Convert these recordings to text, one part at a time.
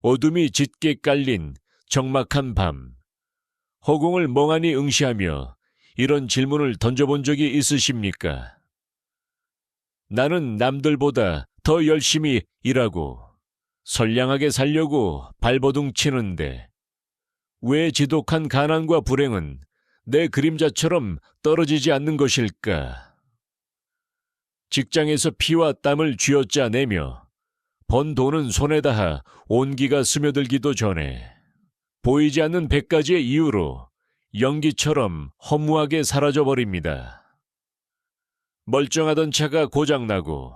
어둠이 짙게 깔린 적막한 밤. 허공을 멍하니 응시하며 이런 질문을 던져본 적이 있으십니까? 나는 남들보다 더 열심히 일하고 선량하게 살려고 발버둥 치는데 왜 지독한 가난과 불행은 내 그림자처럼 떨어지지 않는 것일까? 직장에서 피와 땀을 쥐어짜내며 번 돈은 손에 닿아 온기가 스며들기도 전에 보이지 않는 100가지의 이유로 연기처럼 허무하게 사라져버립니다. 멀쩡하던 차가 고장나고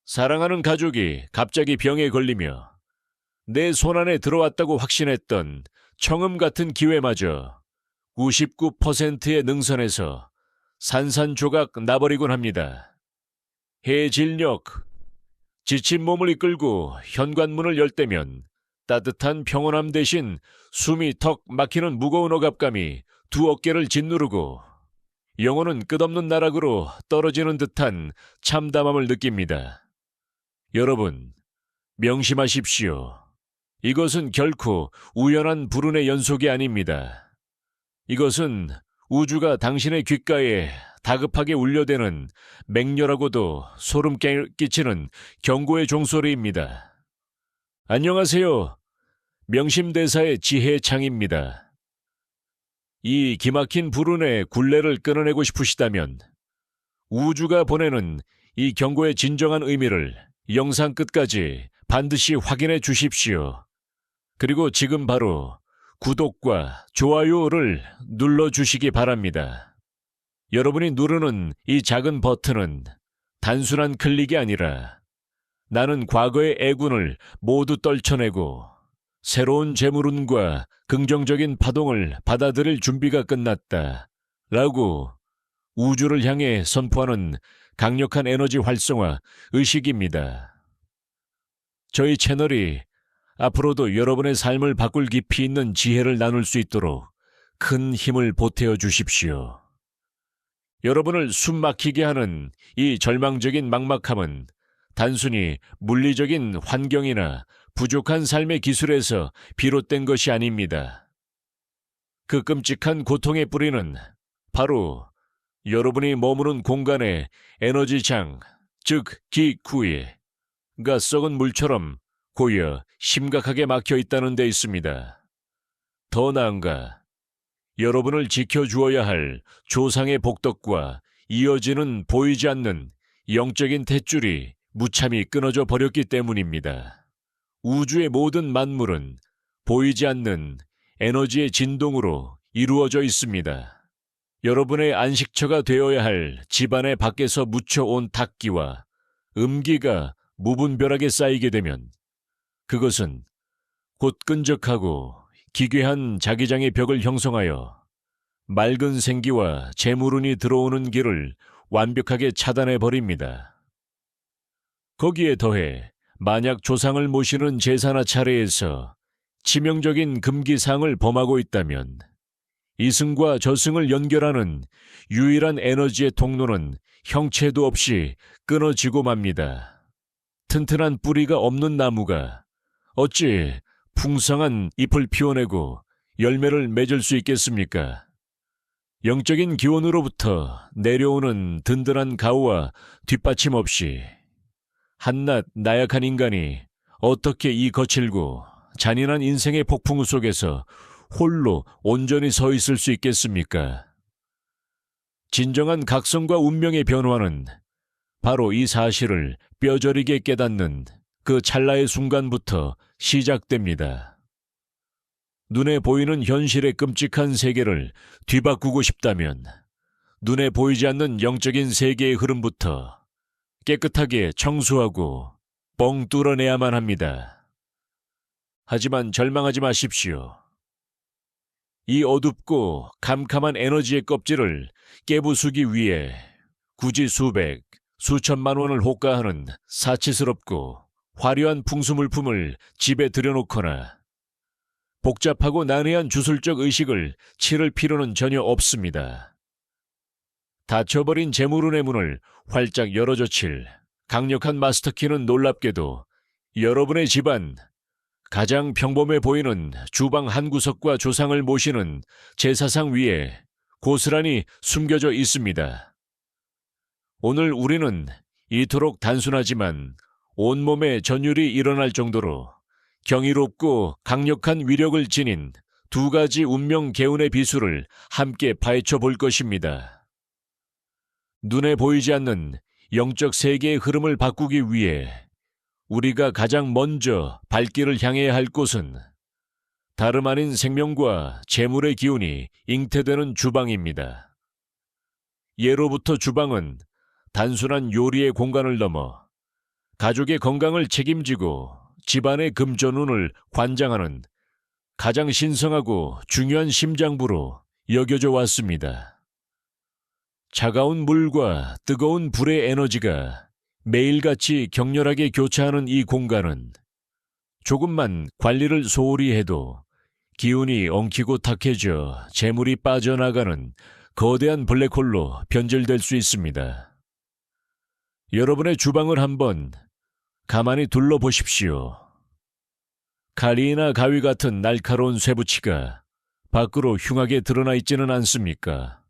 사랑하는 가족이 갑자기 병에 걸리며 내 손안에 들어왔다고 확신했던 청음 같은 기회마저 99%의 능선에서 산산조각 나버리곤 합니다. 해질녘 지친 몸을 이끌고 현관문을 열 때면 따뜻한 평온함 대신 숨이 턱 막히는 무거운 억압감이 두 어깨를 짓누르고 영혼은 끝없는 나락으로 떨어지는 듯한 참담함을 느낍니다. 여러분, 명심하십시오. 이것은 결코 우연한 불운의 연속이 아닙니다. 이것은 우주가 당신의 귓가에 다급하게 울려대는 맹렬하고도 소름 끼치는 경고의 종소리입니다. 안녕하세요. 명심대사의 지혜창입니다. 이 기막힌 불운의 굴레를 끊어내고 싶으시다면 우주가 보내는 이 경고의 진정한 의미를 영상 끝까지 반드시 확인해 주십시오. 그리고 지금 바로 구독과 좋아요를 눌러주시기 바랍니다. 여러분이 누르는 이 작은 버튼은 단순한 클릭이 아니라 나는 과거의 애군을 모두 떨쳐내고 새로운 재물운과 긍정적인 파동을 받아들일 준비가 끝났다 라고 우주를 향해 선포하는 강력한 에너지 활성화 의식입니다. 저희 채널이 앞으로도 여러분의 삶을 바꿀 깊이 있는 지혜를 나눌 수 있도록 큰 힘을 보태어 주십시오. 여러분을 숨막히게 하는 이 절망적인 막막함은 단순히 물리적인 환경이나 부족한 삶의 기술에서 비롯된 것이 아닙니다. 그 끔찍한 고통의 뿌리는 바로 여러분이 머무는 공간의 에너지장, 즉 기쿠에가 썩은 물처럼 고여 심각하게 막혀 있다는 데 있습니다. 더 나은가, 여러분을 지켜주어야 할 조상의 복덕과 이어지는 보이지 않는 영적인 탯줄이 무참히 끊어져 버렸기 때문입니다. 우주의 모든 만물은 보이지 않는 에너지의 진동으로 이루어져 있습니다. 여러분의 안식처가 되어야 할 집안의 밖에서 묻혀온 탁기와 음기가 무분별하게 쌓이게 되면 그것은 곧 끈적하고 기괴한 자기장의 벽을 형성하여 맑은 생기와 재물운이 들어오는 길을 완벽하게 차단해버립니다. 거기에 더해 만약 조상을 모시는 제사나 차례에서 치명적인 금기사항을 범하고 있다면 이승과 저승을 연결하는 유일한 에너지의 통로는 형체도 없이 끊어지고 맙니다. 튼튼한 뿌리가 없는 나무가 어찌 풍성한 잎을 피워내고 열매를 맺을 수 있겠습니까? 영적인 기원으로부터 내려오는 든든한 가호와 뒷받침 없이 한낱 나약한 인간이 어떻게 이 거칠고 잔인한 인생의 폭풍우 속에서 홀로 온전히 서 있을 수 있겠습니까? 진정한 각성과 운명의 변화는 바로 이 사실을 뼈저리게 깨닫는 그 찰나의 순간부터 시작됩니다. 눈에 보이는 현실의 끔찍한 세계를 뒤바꾸고 싶다면 눈에 보이지 않는 영적인 세계의 흐름부터 깨끗하게 청소하고 뻥 뚫어내야만 합니다. 하지만 절망하지 마십시오. 이 어둡고 캄캄한 에너지의 껍질을 깨부수기 위해 굳이 수백, 수천만 원을 호가하는 사치스럽고 화려한 풍수물품을 집에 들여놓거나 복잡하고 난해한 주술적 의식을 치를 필요는 전혀 없습니다. 닫혀버린 재물운의 문을 활짝 열어젖힐 강력한 마스터키는 놀랍게도 여러분의 집안, 가장 평범해 보이는 주방 한 구석과 조상을 모시는 제사상 위에 고스란히 숨겨져 있습니다. 오늘 우리는 이토록 단순하지만 온몸에 전율이 일어날 정도로 경이롭고 강력한 위력을 지닌 두 가지 운명 개운의 비수를 함께 파헤쳐 볼 것입니다. 눈에 보이지 않는 영적 세계의 흐름을 바꾸기 위해 우리가 가장 먼저 발길을 향해야 할 곳은 다름 아닌 생명과 재물의 기운이 잉태되는 주방입니다. 예로부터 주방은 단순한 요리의 공간을 넘어 가족의 건강을 책임지고 집안의 금전운을 관장하는 가장 신성하고 중요한 심장부로 여겨져 왔습니다. 차가운 물과 뜨거운 불의 에너지가 매일같이 격렬하게 교차하는 이 공간은 조금만 관리를 소홀히 해도 기운이 엉키고 탁해져 재물이 빠져나가는 거대한 블랙홀로 변질될 수 있습니다. 여러분의 주방을 한번 가만히 둘러보십시오. 칼이나 가위 같은 날카로운 쇠붙이가 밖으로 흉하게 드러나 있지는 않습니까?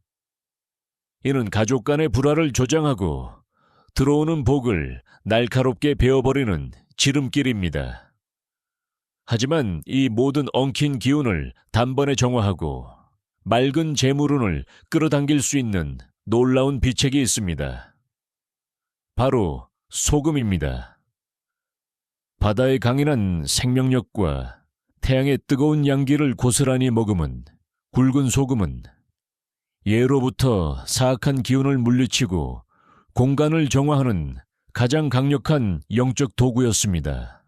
이는 가족 간의 불화를 조장하고 들어오는 복을 날카롭게 베어버리는 지름길입니다. 하지만 이 모든 엉킨 기운을 단번에 정화하고 맑은 재물운을 끌어당길 수 있는 놀라운 비책이 있습니다. 바로 소금입니다. 바다의 강인한 생명력과 태양의 뜨거운 양기를 고스란히 머금은 굵은 소금은 예로부터 사악한 기운을 물리치고 공간을 정화하는 가장 강력한 영적 도구였습니다.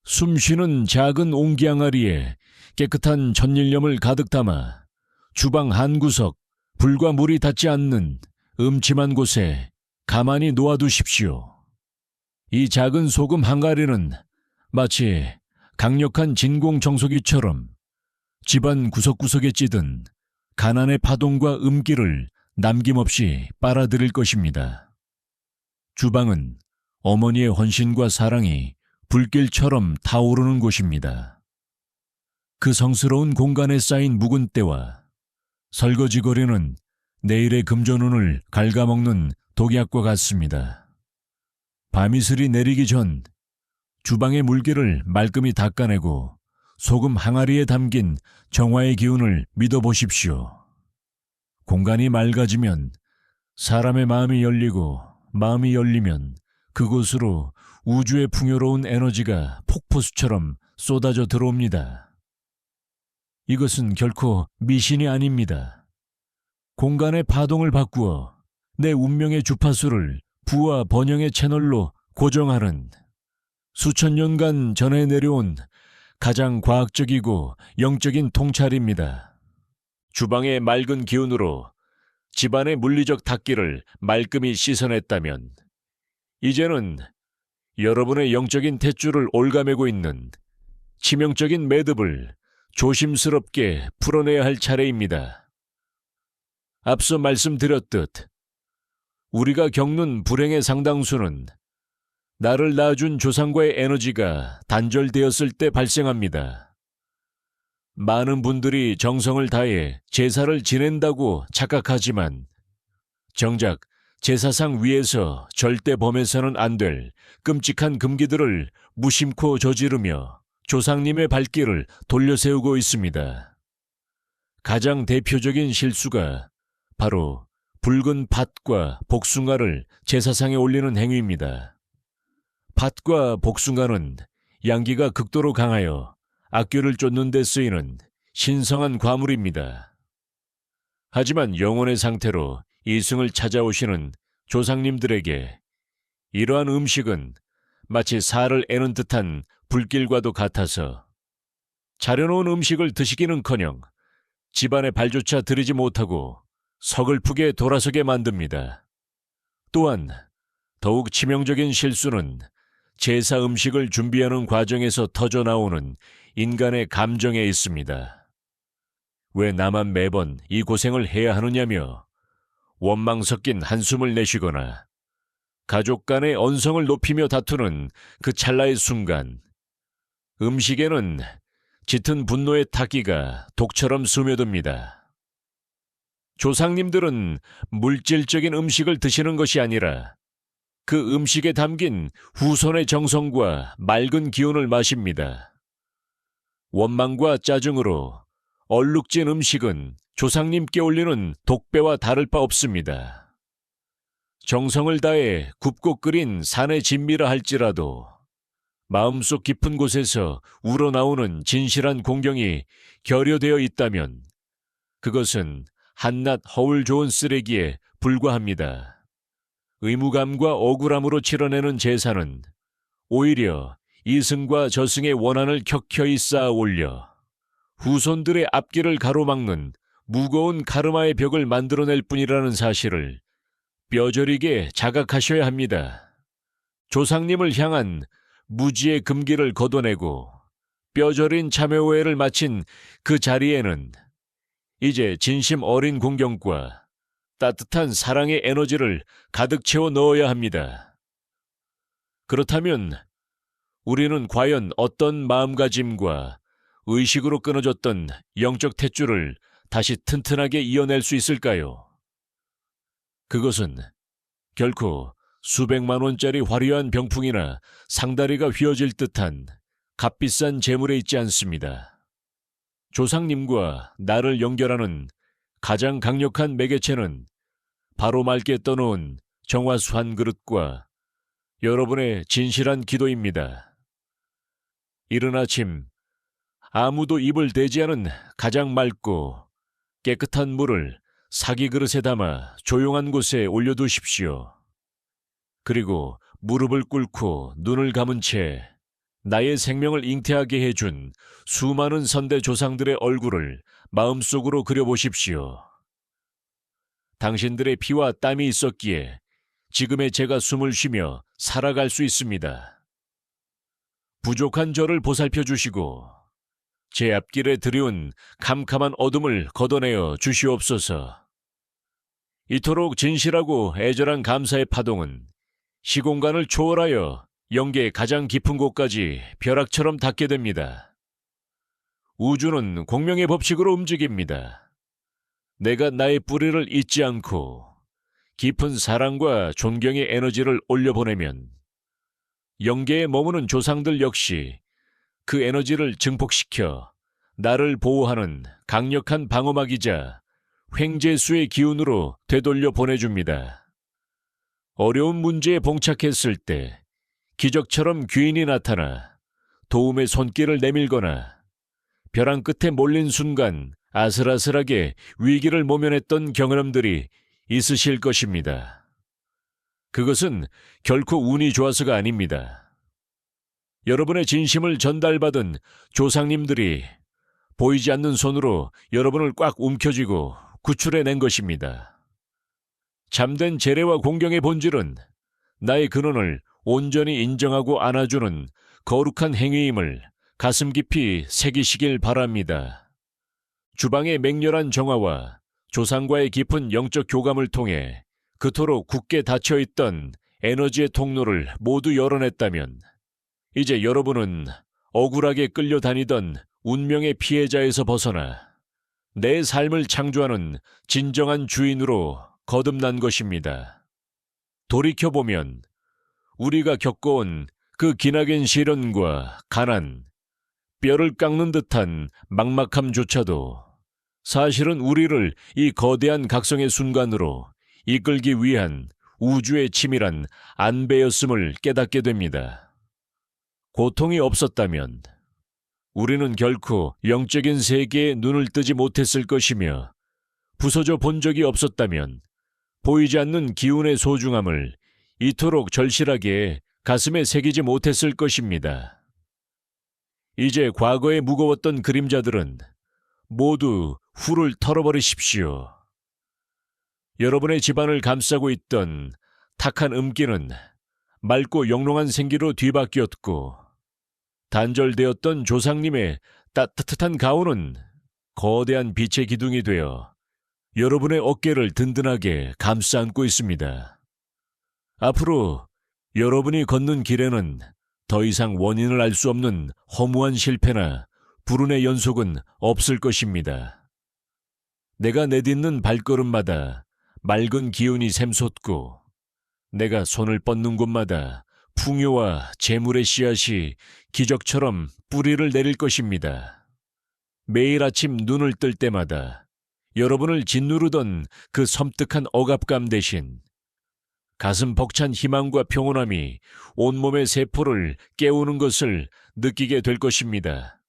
숨쉬는 작은 옹기 항아리에 깨끗한 천일염을 가득 담아 주방 한 구석, 불과 물이 닿지 않는 음침한 곳에 가만히 놓아두십시오. 이 작은 소금 항아리는 마치 강력한 진공청소기처럼 집안 구석구석에 찌든 가난의 파동과 음기를 남김없이 빨아들일 것입니다. 주방은 어머니의 헌신과 사랑이 불길처럼 타오르는 곳입니다. 그 성스러운 공간에 쌓인 묵은 때와 설거지거리는 내일의 금전운을 갉아먹는 독약과 같습니다. 밤이슬이 내리기 전 주방의 물기를 말끔히 닦아내고 소금 항아리에 담긴 정화의 기운을 믿어보십시오. 공간이 맑아지면 사람의 마음이 열리고 마음이 열리면 그곳으로 우주의 풍요로운 에너지가 폭포수처럼 쏟아져 들어옵니다. 이것은 결코 미신이 아닙니다. 공간의 파동을 바꾸어 내 운명의 주파수를 부와 번영의 채널로 고정하는 수천 년간 전해 내려온 가장 과학적이고 영적인 통찰입니다. 주방의 맑은 기운으로 집안의 물리적 닦기를 말끔히 씻어냈다면 이제는 여러분의 영적인 탯줄을 올가매고 있는 치명적인 매듭을 조심스럽게 풀어내야 할 차례입니다. 앞서 말씀드렸듯 우리가 겪는 불행의 상당수는 나를 낳아준 조상과의 에너지가 단절되었을 때 발생합니다. 많은 분들이 정성을 다해 제사를 지낸다고 착각하지만 정작 제사상 위에서 절대 범해서는 안 될 끔찍한 금기들을 무심코 저지르며 조상님의 발길을 돌려세우고 있습니다. 가장 대표적인 실수가 바로 붉은 팥과 복숭아를 제사상에 올리는 행위입니다. 팥과 복숭아는 양기가 극도로 강하여 악귀를 쫓는 데 쓰이는 신성한 과물입니다. 하지만 영혼의 상태로 이승을 찾아오시는 조상님들에게 이러한 음식은 마치 살을 애는 듯한 불길과도 같아서 차려놓은 음식을 드시기는커녕 집안에 발조차 들이지 못하고 서글프게 돌아서게 만듭니다. 또한 더욱 치명적인 실수는 제사 음식을 준비하는 과정에서 터져나오는 인간의 감정에 있습니다. 왜 나만 매번 이 고생을 해야 하느냐며 원망 섞인 한숨을 내쉬거나 가족 간의 언성을 높이며 다투는 그 찰나의 순간 음식에는 짙은 분노의 타기가 독처럼 스며듭니다. 조상님들은 물질적인 음식을 드시는 것이 아니라 그 음식에 담긴 후손의 정성과 맑은 기운을 마십니다. 원망과 짜증으로 얼룩진 음식은 조상님께 올리는 독배와 다를 바 없습니다. 정성을 다해 굽고 끓인 산의 진미라 할지라도 마음속 깊은 곳에서 우러나오는 진실한 공경이 결여되어 있다면 그것은 한낱 허울 좋은 쓰레기에 불과합니다. 의무감과 억울함으로 치러내는 제사는 오히려 이승과 저승의 원한을 켜켜이 쌓아 올려 후손들의 앞길을 가로막는 무거운 카르마의 벽을 만들어낼 뿐이라는 사실을 뼈저리게 자각하셔야 합니다. 조상님을 향한 무지의 금기를 걷어내고 뼈저린 참회오해를 마친 그 자리에는 이제 진심 어린 공경과 따뜻한 사랑의 에너지를 가득 채워 넣어야 합니다. 그렇다면 우리는 과연 어떤 마음가짐과 의식으로 끊어졌던 영적 탯줄을 다시 튼튼하게 이어낼 수 있을까요? 그것은 결코 수백만 원짜리 화려한 병풍이나 상다리가 휘어질 듯한 값비싼 재물에 있지 않습니다. 조상님과 나를 연결하는 가장 강력한 매개체는 바로 맑게 떠놓은 정화수 한 그릇과 여러분의 진실한 기도입니다. 이른 아침 아무도 입을 대지 않은 가장 맑고 깨끗한 물을 사기 그릇에 담아 조용한 곳에 올려두십시오. 그리고 무릎을 꿇고 눈을 감은 채 나의 생명을 잉태하게 해준 수많은 선대 조상들의 얼굴을 마음속으로 그려보십시오. 당신들의 피와 땀이 있었기에 지금의 제가 숨을 쉬며 살아갈 수 있습니다. 부족한 저를 보살펴 주시고 제 앞길에 들여온 캄캄한 어둠을 걷어내어 주시옵소서. 이토록 진실하고 애절한 감사의 파동은 시공간을 초월하여 영계의 가장 깊은 곳까지 벼락처럼 닿게 됩니다. 우주는 공명의 법칙으로 움직입니다. 내가 나의 뿌리를 잊지 않고 깊은 사랑과 존경의 에너지를 올려보내면 영계에 머무는 조상들 역시 그 에너지를 증폭시켜 나를 보호하는 강력한 방어막이자 횡재수의 기운으로 되돌려 보내줍니다. 어려운 문제에 봉착했을 때 기적처럼 귀인이 나타나 도움의 손길을 내밀거나 벼랑 끝에 몰린 순간 아슬아슬하게 위기를 모면했던 경험들이 있으실 것입니다. 그것은 결코 운이 좋아서가 아닙니다. 여러분의 진심을 전달받은 조상님들이 보이지 않는 손으로 여러분을 꽉 움켜쥐고 구출해낸 것입니다. 참된 재래와 공경의 본질은 나의 근원을 온전히 인정하고 안아주는 거룩한 행위임을 가슴 깊이 새기시길 바랍니다. 주방의 맹렬한 정화와 조상과의 깊은 영적 교감을 통해 그토록 굳게 닫혀있던 에너지의 통로를 모두 열어냈다면 이제 여러분은 억울하게 끌려다니던 운명의 피해자에서 벗어나 내 삶을 창조하는 진정한 주인으로 거듭난 것입니다. 돌이켜보면 우리가 겪어온 그 기나긴 시련과 가난, 뼈를 깎는 듯한 막막함조차도 사실은 우리를 이 거대한 각성의 순간으로 이끌기 위한 우주의 치밀한 안배였음을 깨닫게 됩니다. 고통이 없었다면 우리는 결코 영적인 세계에 눈을 뜨지 못했을 것이며 부서져 본 적이 없었다면 보이지 않는 기운의 소중함을 이토록 절실하게 가슴에 새기지 못했을 것입니다. 이제 과거에 무거웠던 그림자들은 모두 훌을 털어버리십시오. 여러분의 집안을 감싸고 있던 탁한 음기는 맑고 영롱한 생기로 뒤바뀌었고 단절되었던 조상님의 따뜻한 가온은 거대한 빛의 기둥이 되어 여러분의 어깨를 든든하게 감싸 안고 있습니다. 앞으로 여러분이 걷는 길에는 더 이상 원인을 알 수 없는 허무한 실패나 불운의 연속은 없을 것입니다. 내가 내딛는 발걸음마다 맑은 기운이 샘솟고 내가 손을 뻗는 곳마다 풍요와 재물의 씨앗이 기적처럼 뿌리를 내릴 것입니다. 매일 아침 눈을 뜰 때마다 여러분을 짓누르던 그 섬뜩한 억압감 대신 가슴 벅찬 희망과 평온함이 온몸의 세포를 깨우는 것을 느끼게 될 것입니다.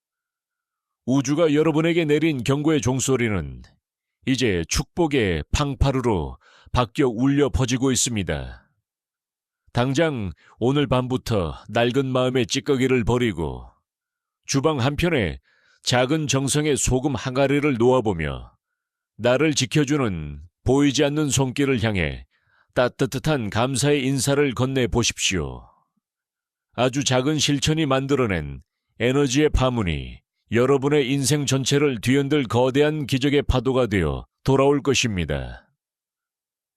우주가 여러분에게 내린 경고의 종소리는 이제 축복의 팡파르로 바뀌어 울려 퍼지고 있습니다. 당장 오늘 밤부터 낡은 마음의 찌꺼기를 버리고 주방 한편에 작은 정성의 소금 항아리를 놓아보며 나를 지켜주는 보이지 않는 손길을 향해 따뜻한 감사의 인사를 건네보십시오. 아주 작은 실천이 만들어낸 에너지의 파문이 여러분의 인생 전체를 뒤흔들 거대한 기적의 파도가 되어 돌아올 것입니다.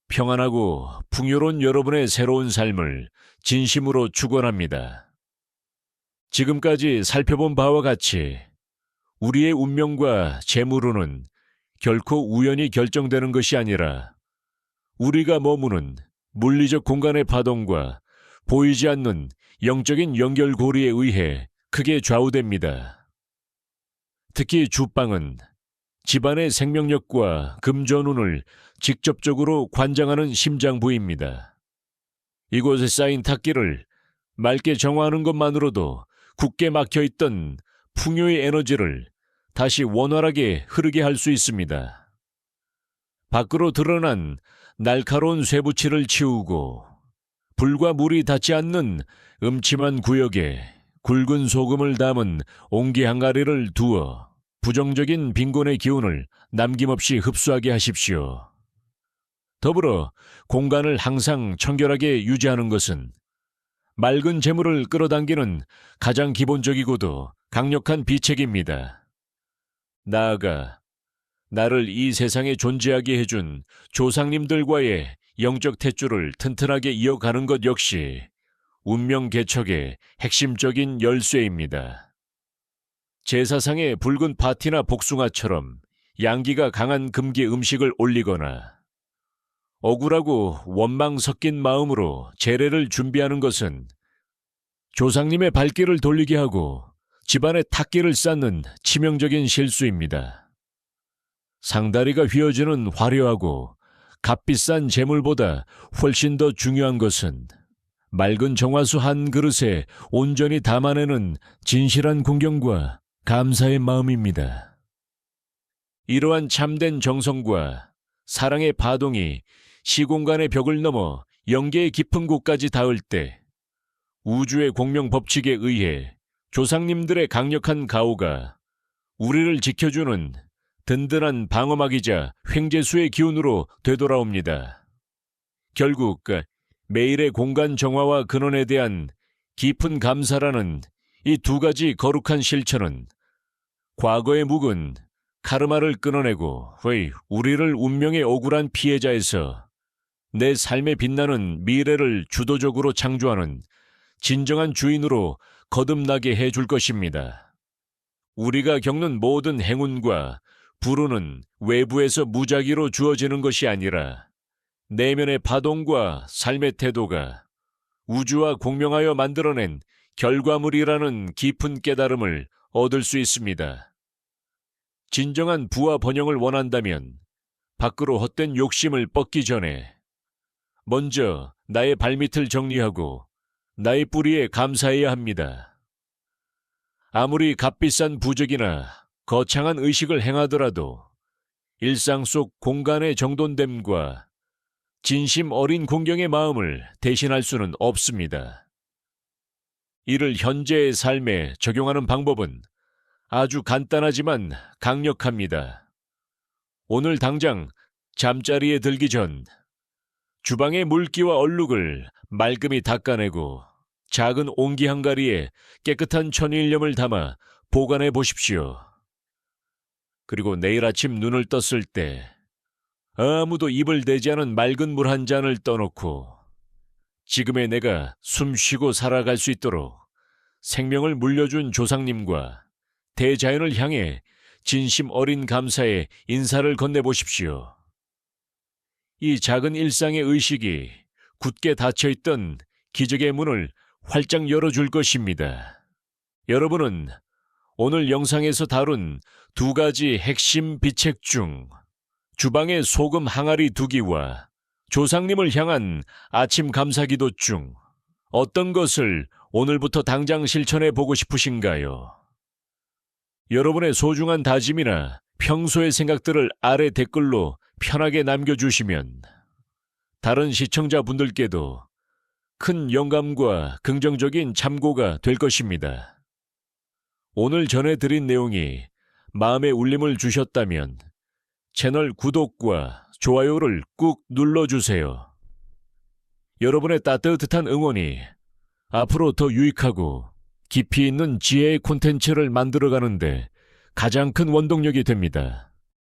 평안하고 풍요로운 여러분의 새로운 삶을 진심으로 축원합니다. 지금까지 살펴본 바와 같이 우리의 운명과 재물운은 결코 우연히 결정되는 것이 아니라 우리가 머무는 물리적 공간의 파동과 보이지 않는 영적인 연결고리에 의해 크게 좌우됩니다. 특히 주방은 집안의 생명력과 금전운을 직접적으로 관장하는 심장부입니다. 이곳에 쌓인 탁기를 맑게 정화하는 것만으로도 굳게 막혀있던 풍요의 에너지를 다시 원활하게 흐르게 할 수 있습니다. 밖으로 드러난 날카로운 쇠붙이를 치우고 불과 물이 닿지 않는 음침한 구역에 굵은 소금을 담은 옹기 항아리를 두어 부정적인 빈곤의 기운을 남김없이 흡수하게 하십시오. 더불어 공간을 항상 청결하게 유지하는 것은 맑은 재물을 끌어당기는 가장 기본적이고도 강력한 비책입니다. 나아가 나를 이 세상에 존재하게 해준 조상님들과의 영적 탯줄을 튼튼하게 이어가는 것 역시 운명 개척의 핵심적인 열쇠입니다. 제사상의 붉은 파티나 복숭아처럼 양기가 강한 금기 음식을 올리거나 억울하고 원망 섞인 마음으로 제례를 준비하는 것은 조상님의 발길을 돌리게 하고 집안의 탁기를 쌓는 치명적인 실수입니다. 상다리가 휘어지는 화려하고 값비싼 재물보다 훨씬 더 중요한 것은 맑은 정화수 한 그릇에 온전히 담아내는 진실한 공경과 감사의 마음입니다. 이러한 참된 정성과 사랑의 파동이 시공간의 벽을 넘어 영계의 깊은 곳까지 닿을 때 우주의 공명 법칙에 의해 조상님들의 강력한 가호가 우리를 지켜주는 든든한 방어막이자 횡재수의 기운으로 되돌아옵니다. 결국 매일의 공간 정화와 근원에 대한 깊은 감사라는 이 두 가지 거룩한 실천은 과거의 묵은 카르마를 끊어내고 우리를 운명의 억울한 피해자에서 내 삶에 빛나는 미래를 주도적으로 창조하는 진정한 주인으로 거듭나게 해줄 것입니다. 우리가 겪는 모든 행운과 불운은 외부에서 무작위로 주어지는 것이 아니라 내면의 파동과 삶의 태도가 우주와 공명하여 만들어낸 결과물이라는 깊은 깨달음을 얻을 수 있습니다. 진정한 부와 번영을 원한다면 밖으로 헛된 욕심을 뻗기 전에 먼저 나의 발밑을 정리하고 나의 뿌리에 감사해야 합니다. 아무리 값비싼 부적이나 거창한 의식을 행하더라도 일상 속 공간의 정돈됨과 진심 어린 공경의 마음을 대신할 수는 없습니다. 이를 현재의 삶에 적용하는 방법은 아주 간단하지만 강력합니다. 오늘 당장 잠자리에 들기 전 주방의 물기와 얼룩을 말끔히 닦아내고 작은 옹기 항아리에 깨끗한 천일염을 담아 보관해 보십시오. 그리고 내일 아침 눈을 떴을 때 아무도 입을 대지 않은 맑은 물 한 잔을 떠놓고 지금의 내가 숨 쉬고 살아갈 수 있도록 생명을 물려준 조상님과 대자연을 향해 진심 어린 감사의 인사를 건네보십시오. 이 작은 일상의 의식이 굳게 닫혀있던 기적의 문을 활짝 열어줄 것입니다. 여러분은 오늘 영상에서 다룬 두 가지 핵심 비책 중 주방의 소금 항아리 두기와 조상님을 향한 아침 감사기도 중 어떤 것을 오늘부터 당장 실천해 보고 싶으신가요? 여러분의 소중한 다짐이나 평소의 생각들을 아래 댓글로 편하게 남겨주시면 다른 시청자분들께도 큰 영감과 긍정적인 참고가 될 것입니다. 오늘 전해드린 내용이 마음에 울림을 주셨다면 채널 구독과 좋아요를 꾹 눌러주세요. 여러분의 따뜻한 응원이 앞으로 더 유익하고 깊이 있는 지혜의 콘텐츠를 만들어가는데 가장 큰 원동력이 됩니다.